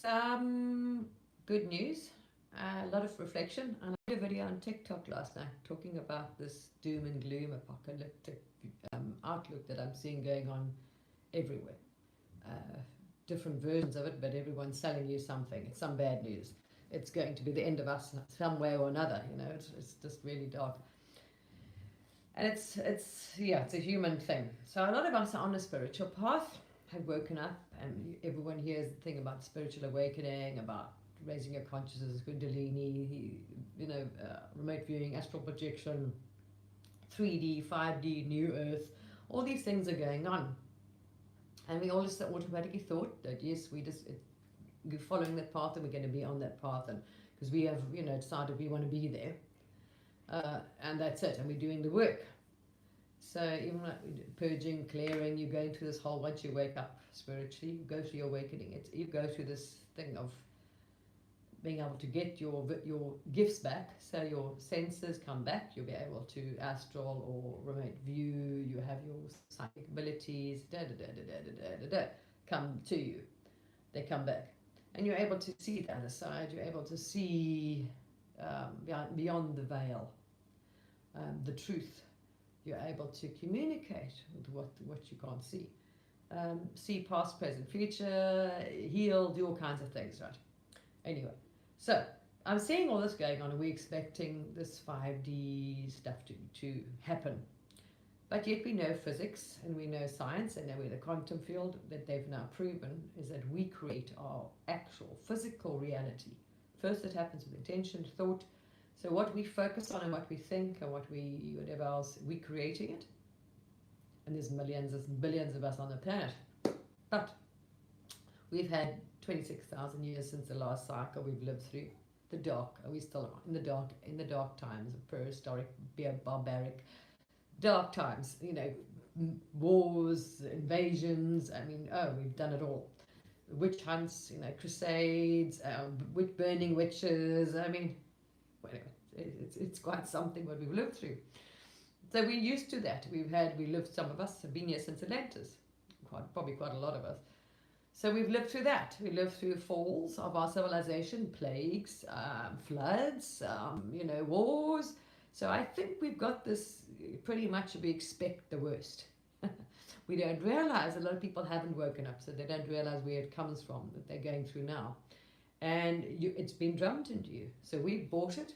Some good news, a lot of reflection, and I did a video on TikTok last night talking about this doom and gloom apocalyptic outlook that I'm seeing going on everywhere. Uh, Different versions of it, but everyone's selling you something. It's some bad news. It's going to be the end of us some way or another. It's just really dark, and it's a human thing. So a lot of us are on a spiritual path, have woken up, and everyone hears the thing about spiritual awakening, about raising your consciousness, Kundalini, remote viewing, astral projection, 3D, 5D, New Earth. All these things are going on, and we all just automatically thought that yes, we're following that path, and we're going to be on that path, and because we have decided we want to be there, and that's it, and we're doing the work. So even like purging, clearing, you're going through this whole, once you wake up spiritually, you go through your awakening. You go through this thing of being able to get your gifts back, so your senses come back. You'll be able to astral or remote view. You have your psychic abilities, come to you. They come back, and you're able to see the other side. You're able to see beyond the veil, the truth. You're able to communicate with what you can't see past, present, future, heal, do all kinds of things, right? Anyway, so I'm seeing all this going on, and we're expecting this 5D stuff to happen. But yet we know physics, and we know science, and we're the quantum field that they've now proven is that we create our actual physical reality. First, it happens with intention, thought. So what we focus on and what we think and whatever else, we're creating it. And there's millions, there's billions of us on the planet. But we've had 26,000 years since the last cycle we've lived through. The dark, are we still in the dark times of prehistoric, barbaric, dark times, wars, invasions, we've done it all. Witch hunts, crusades, burning witches, whatever. It's quite something what we've lived through. So we're used to that. Some of us have been here since Atlantis, probably quite a lot of us. So we've lived through that. We lived through falls of our civilization, plagues, floods, wars. So I think we've got this pretty much, we expect the worst. We don't realize, a lot of people haven't woken up, so they don't realize where it comes from, that they're going through now. And it's been drummed into you. So we've bought it.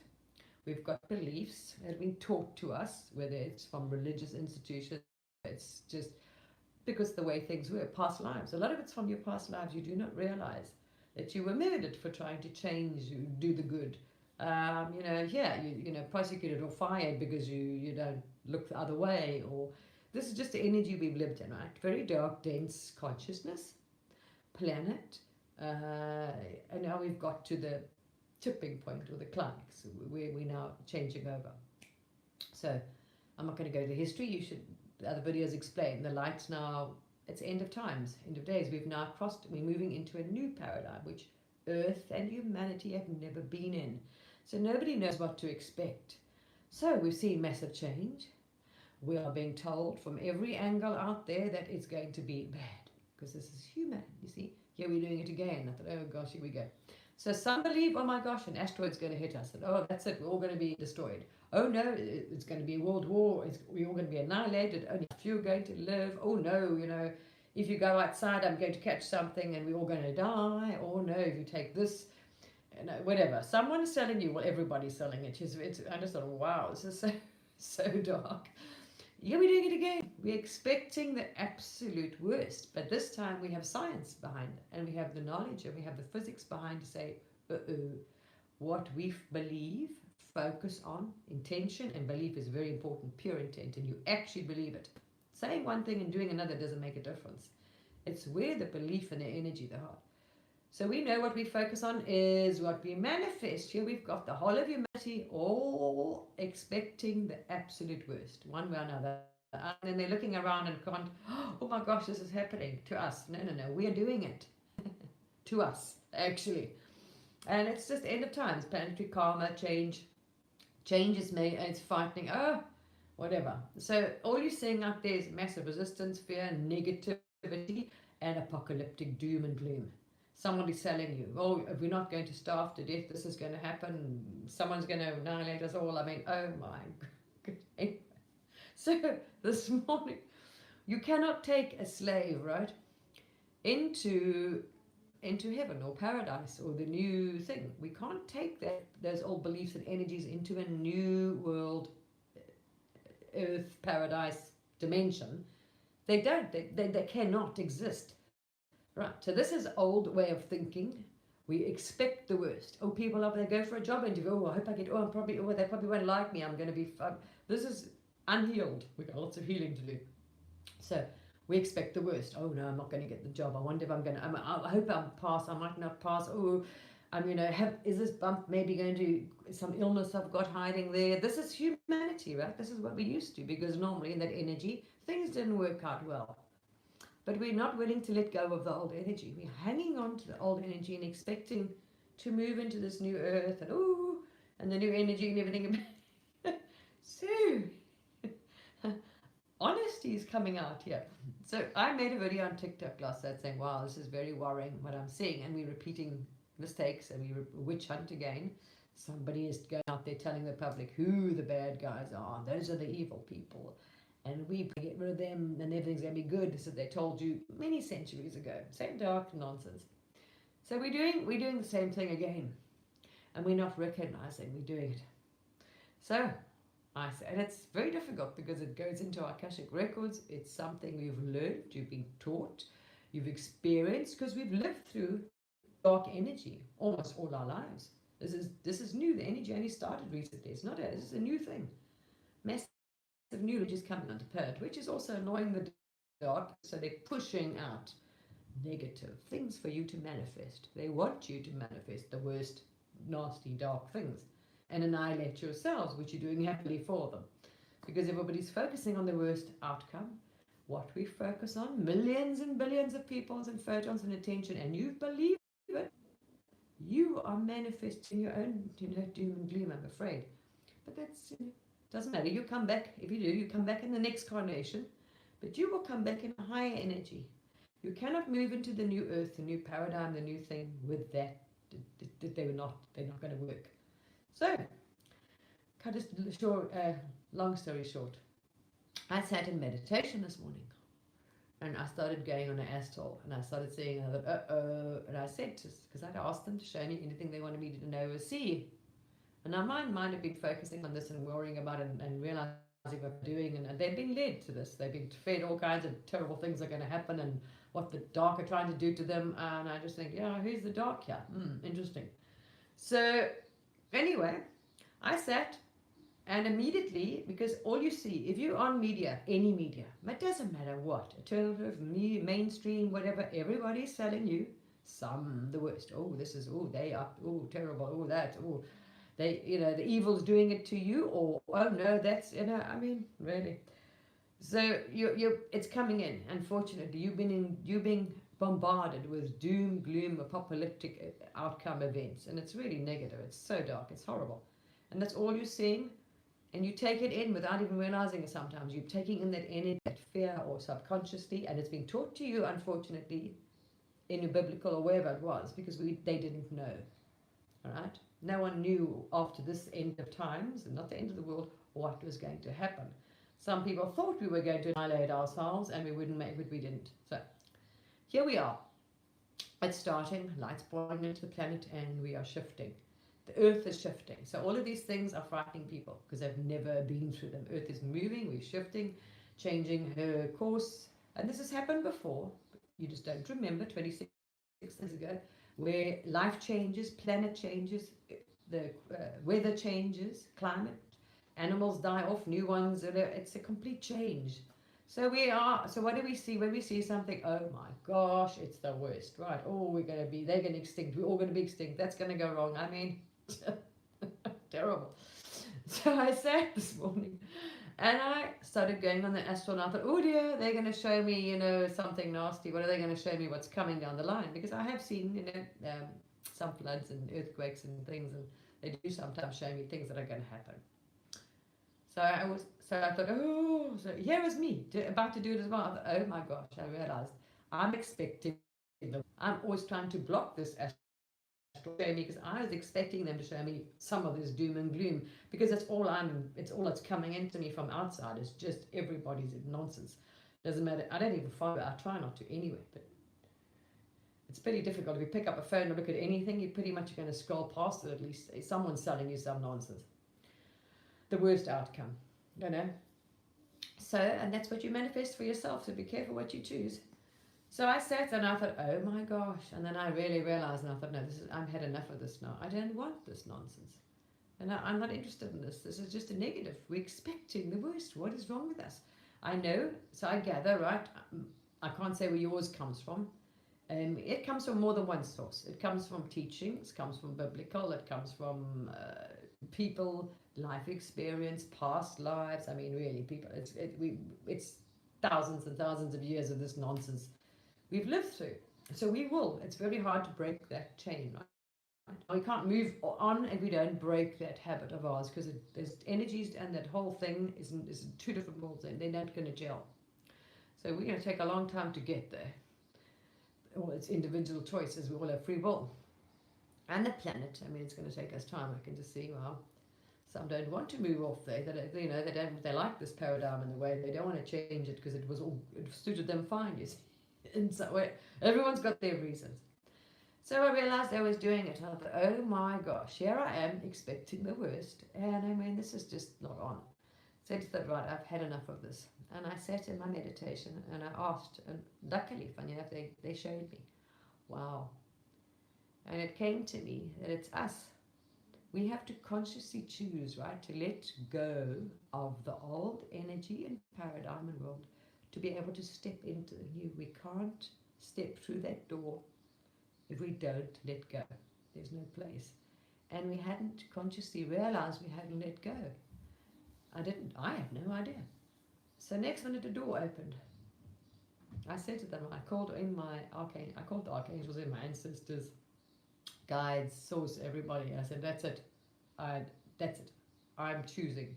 We've got beliefs that have been taught to us, whether it's from religious institutions, it's just because the way things were, past lives. A lot of it's from your past lives. You do not realize that you were murdered for trying to change, do the good. Prosecuted or fired because you don't look the other way, or this is just the energy we've lived in, right? Very dark, dense consciousness, planet. And now we've got to the tipping point or the climax where we're now changing over. So I'm not going to go to history. The other videos explain the lights now. It's end of times, end of days. We've now crossed. We're moving into a new paradigm, which Earth and humanity have never been in. So nobody knows what to expect. So we've seen massive change. We are being told from every angle out there that it's going to be bad because this is human. You see. Here we're doing it again. I thought, oh gosh, here we go. So some believe, oh my gosh, an asteroid's going to hit us. And oh, that's it, we're all going to be destroyed. Oh no, it's going to be a world war. We're all going to be annihilated. Only a few are going to live. Oh no, if you go outside, I'm going to catch something and we're all going to die. Oh no, if you take this, whatever. Someone's selling you, well, everybody's selling it. I just thought, wow, this is so dark. Yeah, we're doing it again. We're expecting the absolute worst, but this time we have science behind it, and we have the knowledge, and we have the physics behind to say, what we believe, focus on, intention, and belief is very important, pure intent, and you actually believe it. Saying one thing and doing another doesn't make a difference. It's where the belief and the energy, the heart. So we know what we focus on is what we manifest. Here we've got the whole of humanity all expecting the absolute worst, one way or another. And then they're looking around and can't, oh my gosh, this is happening to us. No, we are doing it. To us, actually. And it's just end of times, planetary karma, change. Change is made, and it's frightening. Whatever. So all you're seeing out there is massive resistance, fear, negativity, and apocalyptic doom and gloom. Somebody's selling you, oh, if we're not going to starve to death, this is going to happen, someone's going to annihilate us all. I mean, oh my God. So this morning, you cannot take a slave, right, into heaven or paradise or the new thing. We can't take those old beliefs and energies into a new world, earth, paradise dimension. They don't. They cannot exist. Right. So this is old way of thinking. We expect the worst. Oh, people up there go for a job interview. Oh, I hope I get. Oh, they probably won't like me. I'm going to be. This is unhealed. We've got lots of healing to do. So we expect the worst. Oh no, I'm not going to get the job. I wonder if I'm going to. I hope I'm pass. I might not pass. Oh, I'm is this bump maybe going to some illness I've got hiding there? This is humanity, right? This is what we used to, because normally in that energy things didn't work out well. But we're not willing to let go of the old energy. We're hanging on to the old energy and expecting to move into this new earth and the new energy and everything. So, honesty is coming out here. So I made a video on TikTok last night saying, wow, this is very worrying what I'm seeing. And we're repeating mistakes and we witch hunt again. Somebody is going out there telling the public who the bad guys are. Those are the evil people. And we get rid of them and everything's going to be good. So they told you many centuries ago. Same dark nonsense. So we're doing the same thing again. And we're not recognizing we're doing it. So I say, and it's very difficult because it goes into our Akashic records. It's something we've learned, you've been taught, you've experienced, because we've lived through dark energy almost all our lives. This is new. The energy only started recently. It's not this is a new thing. Massive new energy is coming onto planet, which is also annoying the dark. So they're pushing out negative things for you to manifest. They want you to manifest the worst, nasty, dark things and annihilate yourselves, which you're doing happily for them. Because everybody's focusing on the worst outcome. What we focus on, millions and billions of peoples and photons and attention, and you believe it, you are manifesting your own, doom and gloom, I'm afraid. But that's, doesn't matter. You come back. If you do, you come back in the next carnation, but you will come back in a higher energy. You cannot move into the new earth, the new paradigm, the new thing with that. They're not going to work. So, cut it short, long story short, I sat in meditation this morning and I started going on an astral and I started seeing, and I thought, uh-oh, and I said, because I'd asked them to show me anything they wanted me to know or see. And our mind might have been focusing on this and worrying about it and realizing what they're doing, and they've been led to this. They've been fed all kinds of terrible things are going to happen and what the dark are trying to do to them. And I just think, yeah, who's the dark here? Interesting. So anyway, I sat and immediately, because all you see, if you're on media, any media, it doesn't matter what, alternative, mainstream, whatever, everybody's selling you some the worst. Oh, this is, oh, they are, oh, terrible, oh, that, oh, they, the evil's doing it to you, or, oh no, that's, I mean, really. So it's coming in. Unfortunately, you've been bombarded with doom, gloom, apocalyptic outcome events, and it's really negative. It's so dark. It's horrible, and that's all you're seeing. And you take it in without even realizing it. Sometimes you're taking in that energy, that fear, or subconsciously, and it's been taught to you, unfortunately, in your biblical or wherever it was, because they didn't know. All right. No one knew after this end of times, and not the end of the world, what was going to happen. Some people thought we were going to annihilate ourselves and we wouldn't make it, we didn't. So here we are. It's starting, light's pouring into the planet, and we are shifting. The earth is shifting. So all of these things are frightening people because they've never been through them. Earth is moving, we're shifting, changing her course. And this has happened before. You just don't remember, 26 years ago, where life changes, planet changes, the weather changes, climate, animals die off, new ones, it's a complete change. So what do we see when we see something? Oh my gosh, it's the worst, right? Oh, they're going to extinct, we're all going to be extinct, that's going to go wrong. I mean, terrible. So I sat this morning and I started going on the astral, and I thought, oh dear, they're going to show me, something nasty. What are they going to show me? What's coming down the line? Because I have seen, some floods and earthquakes and things, and they do sometimes show me things that are going to happen. So I thought, oh, so here was me about to do it as well. I thought, oh my gosh, I realized I'm expecting I'm always trying to block this astral show me because I was expecting them to show me some of this doom and gloom because it's all that's coming into me from outside. It's just everybody's nonsense. Doesn't matter. I don't even follow it. I try not to anyway, but it's pretty difficult. If you pick up a phone and look at anything, you're pretty much going to scroll past it at least. Someone's selling you some nonsense. The worst outcome, you know. So, and that's what you manifest for yourself, so be careful what you choose. So I sat and I thought, oh my gosh. And then I really realized, and I thought, no, I've had enough of this now. I don't want this nonsense. And I'm not interested in this. This is just a negative. We're expecting the worst. What is wrong with us? I know, so I gather, right? I can't say where yours comes from. It comes from more than one source. It comes from teachings, comes from biblical, it comes from people, life experience, past lives. I mean, really, people. It's thousands and thousands of years of this nonsense we've lived through. So we will. It's very hard to break that chain, right? We can't move on if we don't break that habit of ours because there's energies and that whole thing is two different worlds and they're not going to gel. So we're going to take a long time to get there. Well, it's individual choices. We all have free will. And the planet, I mean, it's going to take us time. I can just see, well, some don't want to move off there. They like this paradigm in the way they don't want to change it because it suited them fine, you see. In some way, everyone's got their reasons. So I realized I was doing it. I thought, oh my gosh, here I am expecting the worst. And I mean, this is just not on. So I just thought, right, I've had enough of this. And I sat in my meditation and I asked, and luckily, funny enough, they showed me. Wow. And it came to me that it's us. We have to consciously choose, right, to let go of the old energy and paradigm and world to be able to step into the new. We can't step through that door if we don't let go. There's no place. And we hadn't consciously realized we hadn't let go. I have no idea. So next minute the door opened. I said to them, I called the archangels in, my ancestors, guides, source, everybody. I said, that's it. That's it. I'm choosing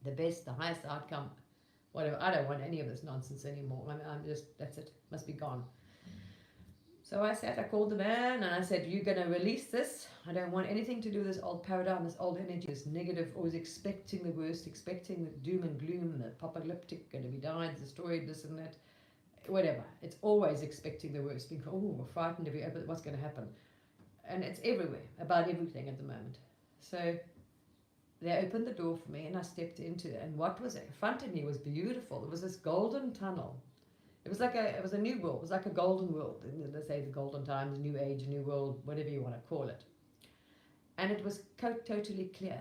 the best, the highest outcome, whatever. I don't want any of this nonsense anymore. I'm just, that's it. Must be gone. So I called the man and I said, you're going to release this. I don't want anything to do with this old paradigm, this old energy, this negative, always expecting the worst, expecting the doom and gloom, the apocalyptic, going to be died, destroyed, this and that, whatever. It's always expecting the worst, being, we're frightened of what's going to happen. And it's everywhere, about everything at the moment. So they opened the door for me and I stepped into it. And what was in front of me was beautiful. It was this golden tunnel. It was a new world. It was like a golden world. They say the golden times, new age, new world, whatever you want to call it. And it was totally clear.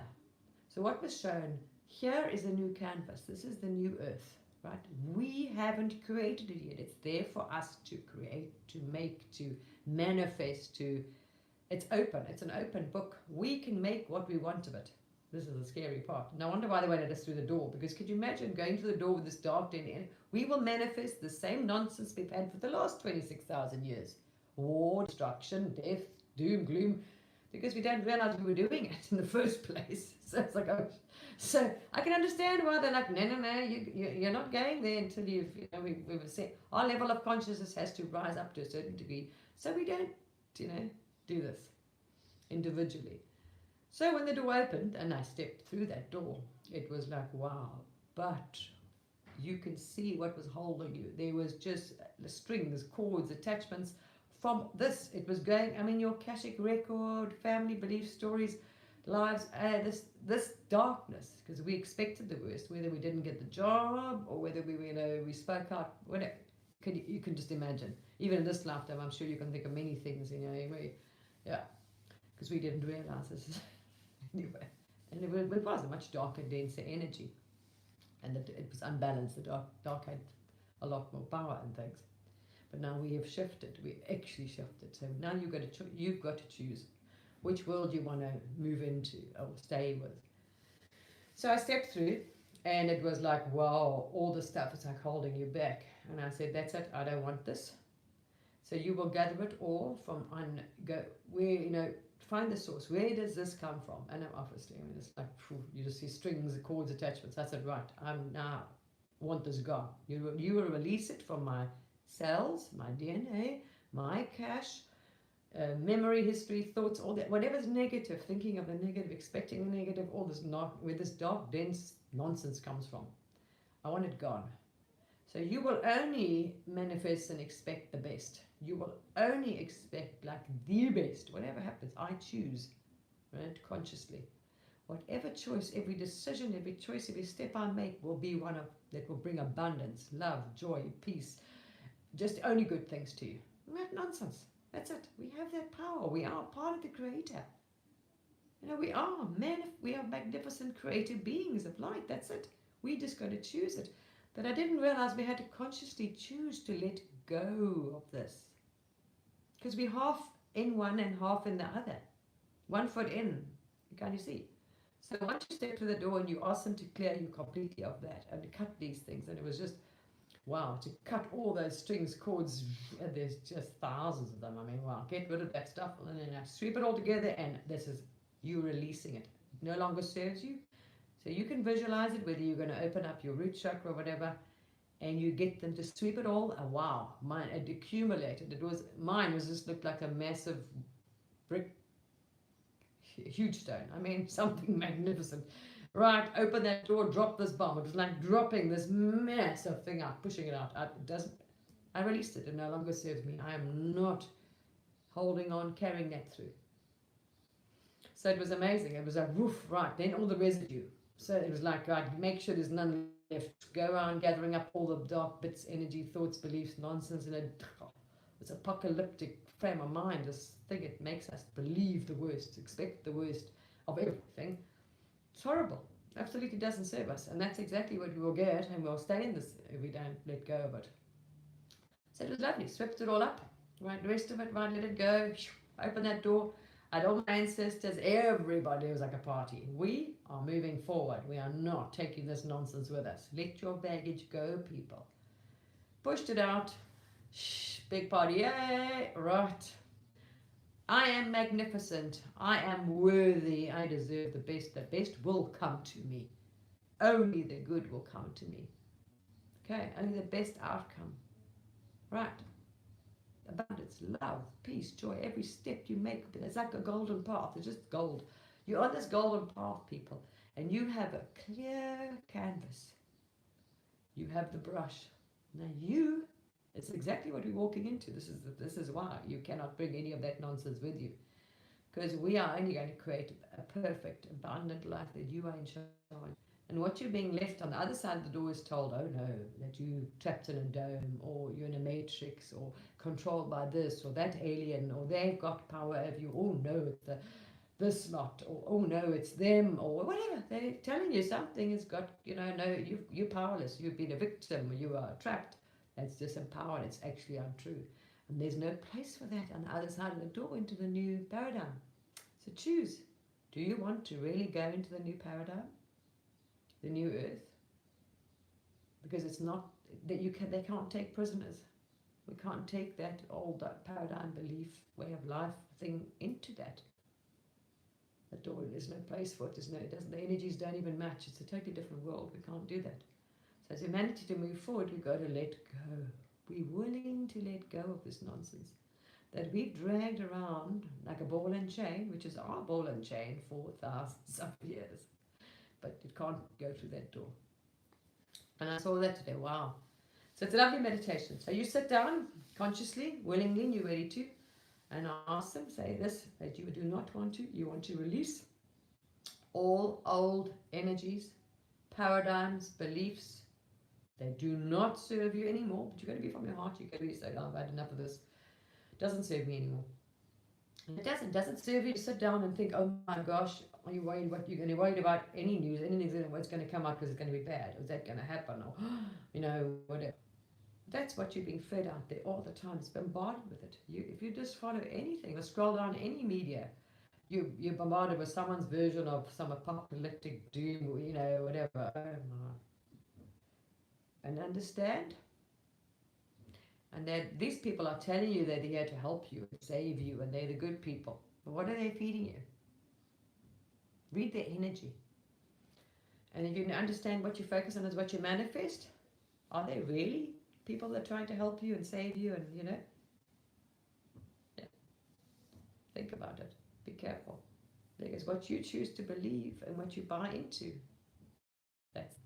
So what was shown, here is a new canvas. This is the new earth, right? We haven't created it yet. It's there for us to create, to make, to manifest, it's open. It's an open book. We can make what we want of it. This is the scary part. No wonder why they wanted us through the door. Because could you imagine going through the door with this dark den? We will manifest the same nonsense we've had for the last 26,000 years. War, destruction, death, doom, gloom. Because we don't realize we were doing it in the first place. So it's like, oh. So I can understand why they're like, no, you're not going there until we've said our level of consciousness has to rise up to a certain degree. So we don't, do this individually. So when the door opened and I stepped through that door, it was like, wow. But you can see what was holding you. There was just the strings, cords, attachments from this. It was going, your Akashic record, family belief stories, lives, this darkness, because we expected the worst, whether we didn't get the job or whether we spoke out, whatever. You can just imagine. Even in this lifetime, I'm sure you can think of many things, because we didn't realize this. Anyway, and it was a much darker, denser energy, and it was unbalanced. The dark had a lot more power and things, but now we have shifted. We actually shifted. So now you've got to choose which world you want to move into or stay with. So I stepped through, and it was like, wow, all the stuff is like holding you back. And I said, that's it. I don't want this. So you will gather it all from find the source. Where does this come from? And obviously, it's like, you just see strings, cords, attachments. I said, right, I'm now want this gone. You will release it from my cells, my DNA, my cash, memory, history, thoughts, all that, whatever's negative, thinking of the negative, expecting the negative, all this, not where this dark, dense nonsense comes from. I want it gone. So you will only manifest and expect the best. You will only expect like the best. Whatever happens, I choose, right? Consciously. Whatever choice, every decision, every choice, every step I make will be one of that will bring abundance, love, joy, peace, just only good things to you. Not nonsense. That's it. We have that power. We are part of the Creator. You know, we are we are magnificent creative beings of light. That's it. We just got to choose it. But I didn't realize we had to consciously choose to let go of this. Because we're half in one and half in the other. 1 foot in. Can you see? So once you step to the door and you ask them to clear you completely of that and to cut these things, and it was just, wow, to cut all those strings, cords, and there's just thousands of them. I mean, wow, get rid of that stuff and then sweep it all together, and this is you releasing it. It no longer serves you. So you can visualize it, whether you're going to open up your root chakra or whatever, and you get them to sweep it all. And wow, mine, it accumulated. Mine was just looked like a massive brick, huge stone. I mean, something magnificent. Right, open that door, drop this bomb. It was like dropping this massive thing out, pushing it out. I released it. It no longer serves me. I am not holding on, carrying that through. So it was amazing. It was a woof, right, then all the residue. So it was like, right, make sure there's none left. Go around gathering up all the dark bits, energy, thoughts, beliefs, nonsense, and it's apocalyptic frame of mind. This thing, it makes us believe the worst, expect the worst of everything. It's horrible. Absolutely doesn't serve us. And that's exactly what we will get, and we'll stay in this if we don't let go of it. So it was lovely. Swept it all up. Right, the rest of it, right, let it go. Open that door. I had all my ancestors, everybody. It was like a party. We are moving forward. We are not taking this nonsense with us. Let your baggage go, people. Pushed it out. Big party. Yay! Right. I am magnificent. I am worthy. I deserve the best. The best will come to me. Only the good will come to me. Okay, only the best outcome. Right. Abundance, love, peace, joy, every step you make. It's like a golden path. It's just gold. You're on this golden path, people, and you have a clear canvas. You have the brush. Now it's exactly what we're walking into. This is why you cannot bring any of that nonsense with you, because we are only going to create a perfect, abundant life that you are in charge. And what you're being left on the other side of the door is told, oh no, that you trapped in a dome, or you're in a matrix, or controlled by this or that alien, or they've got power over you. Oh no, it's this lot, or oh no, it's them, or whatever. They're telling you something has got, no, you're powerless. You've been a victim. You are trapped. That's disempowered. It's actually untrue. And there's no place for that on the other side of the door into the new paradigm. So choose. Do you want to really go into the new paradigm? The new earth? Because it's not that they can't take prisoners. We can't take that old paradigm, belief, way of life thing into that. The door, there's no place for it. The energies don't even match. It's a totally different world. We can't do that. So as humanity to move forward, we've got to let go. Be willing to let go of this nonsense that we've dragged around like a ball and chain, which is our ball and chain for thousands of years. But it can't go through that door. And I saw that today. Wow. So it's a lovely meditation. So you sit down consciously, willingly, and you're ready to, and ask them, say this, that you do not want to. You want to release all old energies, paradigms, beliefs. They do not serve you anymore. But you've got to be from your heart. You've got to be so, I've had enough of this. It doesn't serve me anymore. It doesn't serve you to sit down and think, oh my gosh, are you worried about any news, anything, what's going to come out because it's going to be bad? Is that going to happen? Or, whatever. That's what you're being fed out there all the time. It's bombarded with it. If you just follow anything or scroll down any media, you're bombarded with someone's version of some apocalyptic doom, whatever. And understand. And that these people are telling you that they're here to help you, save you, and they're the good people. But what are they feeding you? Read their energy. And if you understand what you focus on is what you manifest, are they really people that are trying to help you and save you? And Think about it. Be careful. Because what you choose to believe and what you buy into, that's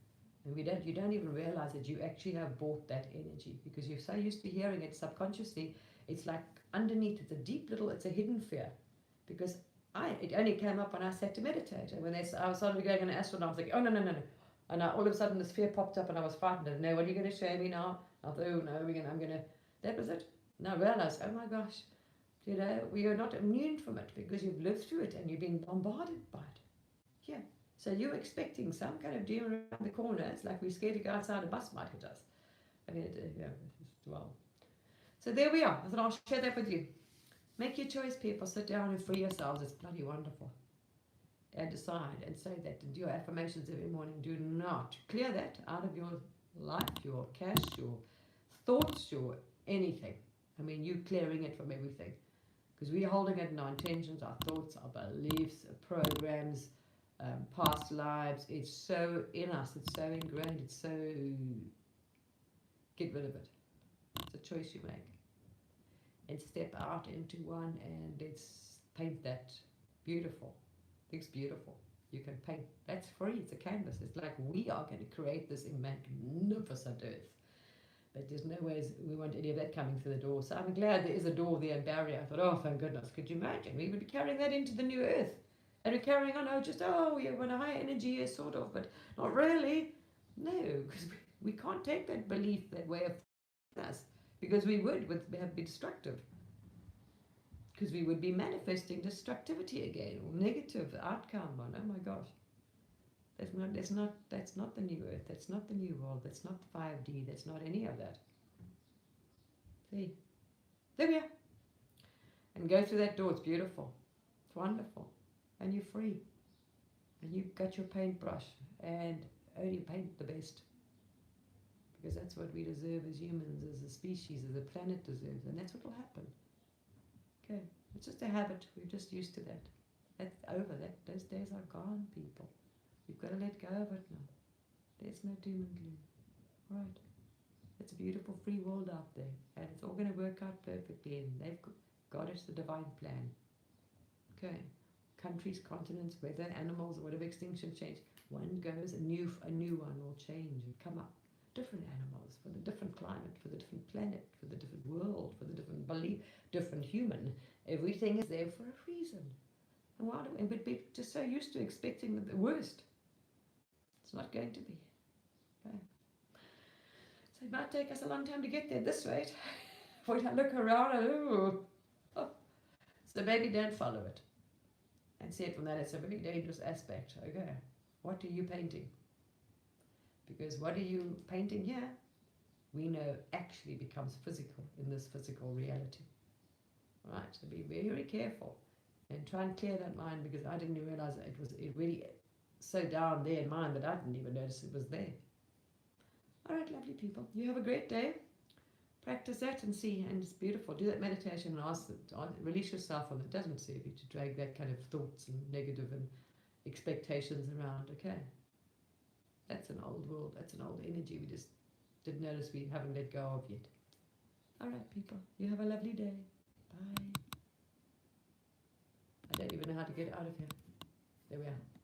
and you don't even realize that you actually have bought that energy because you're so used to hearing it subconsciously. It's like underneath, it's a deep little, it's a hidden fear. Because it only came up when I sat to meditate. And when I was suddenly going on an astral, I was like, oh, no, no, no, no. And all of a sudden this fear popped up and I was frightened. And no, what are you going to show me now? I thought, oh, no, I'm going to, that was it. And I realized, oh my gosh, we are not immune from it because you've lived through it and you've been bombarded by it. Yeah. So you're expecting some kind of demon around the corner. It's like we're scared to go outside, a bus might hit us. I mean, well. So there we are. I thought I'll share that with you. Make your choice, people. Sit down and free yourselves. It's bloody wonderful. And decide and say that and do your affirmations every morning. Do not clear that out of your life, your cash, your thoughts, your anything. I mean, you clearing it from everything. Because we're holding it in our intentions, our thoughts, our beliefs, our programs, past lives. It's so in us. It's so ingrained. It's so... Get rid of it. It's a choice you make. And step out into one and let's paint that beautiful. It's beautiful. You can paint. That's free. It's a canvas. It's like we are going to create this magnificent earth. But there's no ways we want any of that coming through the door. So I'm glad there is a door there and barrier. I thought, oh, thank goodness. Could you imagine? We would be carrying that into the new earth. And we're carrying on, yeah, when a higher energy is sort of, but not really. No, because we can't take that belief, that way of us. Because we would be destructive. Because we would be manifesting destructivity again, or negative outcome. Oh my gosh. That's not the new earth. That's not the new world. That's not 5D. That's not any of that. See, there we are. And go through that door. It's beautiful. It's wonderful, and you're free. And you've got your paintbrush, and only paint the best. Because that's what we deserve as humans, as a species, as a planet deserves, and that's what will happen. Okay, it's just a habit. We're just used to that. That's over. Those days are gone, people. You've got to let go of it now. There's no doom and gloom. Right. It's a beautiful free world out there. And it's all going to work out perfectly. And they've got us the divine plan. Okay. Countries, continents, weather, animals, whatever extinction change. One goes, a new one will change and come up. Different animals, for the different climate, for the different planet, for the different world, for the different belief, different human. Everything is there for a reason. And why do we be just so used to expecting the worst? It's not going to be. Okay. So it might take us a long time to get there this rate. When I look around, so maybe don't follow it. And see it from that, it's a very dangerous aspect. Okay, what are you painting? Because what are you painting here, we know actually becomes physical in this physical reality. Right, so be very careful and try and clear that mind, because I didn't realize that it really so down there in mind that I didn't even notice it was there. All right, lovely people, you have a great day. Practice that and see, and it's beautiful. Do that meditation and release yourself from it. It doesn't serve you to drag that kind of thoughts and negative and expectations around. Okay, that's an old world. That's an old energy we just didn't notice we haven't let go of yet. All right, people, you have a lovely day. Bye. I don't even know how to get out of here. There we are.